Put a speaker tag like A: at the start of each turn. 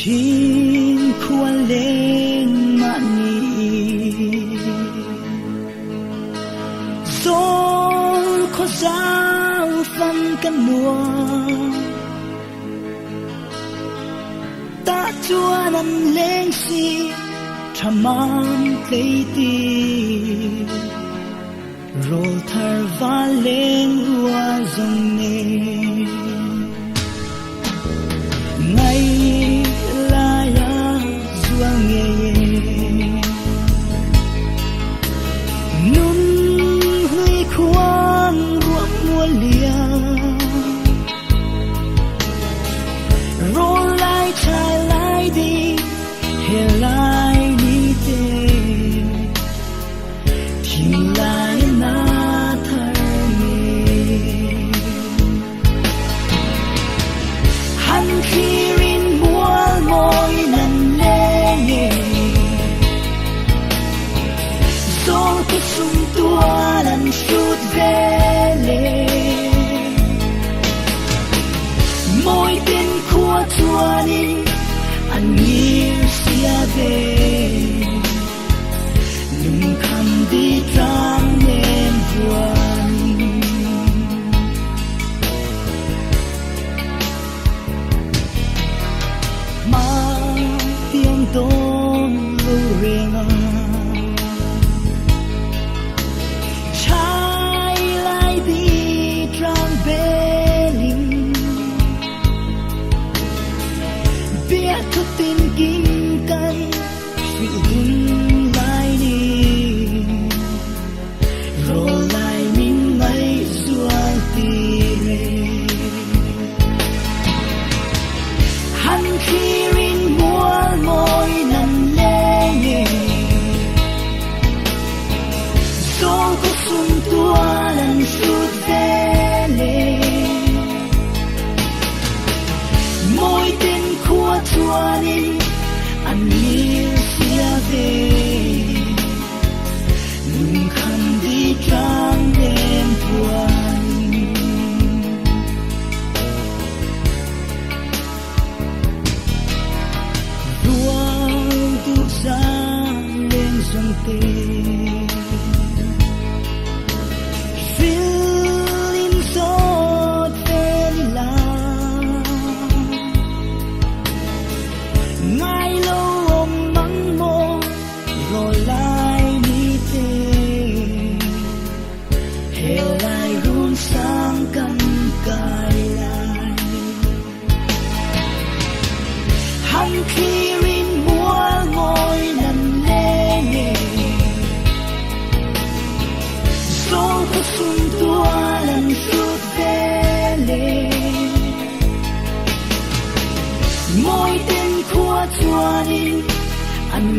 A: Chính khuôn lên mạn nhị dối khó giáo phân căn mùa ta chúa nằm lên si thầm mang cây tì rồi thở và lên hoa dòng nề ngày la ya dua nghe nun hơi khoan ruộng mùa lia rồi lại trái lại đi hè lại đi tê tình lại na thở mê hắn khi ngồi nằm lê nghề gió cứ sung tua lần suốt về lê môi tên khua chua đi anh nhiều xia về lùng khăn đi trăng đêm buồn tiếng tôm lưu riêng trái lại đi trang bê linh biết thức tin kinh căn sự hưng lại đi rồi lại mình ngay ruộng tì hắn khi ngồi nằm lê nghề gió có sung tua lần suốt về lê môi tên khua chua đi anh nhiều xia về lùng khăn đi trăng đêm buồn ra lên dòng tê feeling so tela ngay lâu ôm mắng mô rồi lại đi tê hè lại run sang căn cài lại hắn khi ngồi nằm lê nghề gió có sung tua lần suốt về lê môi tên khua chua đi anh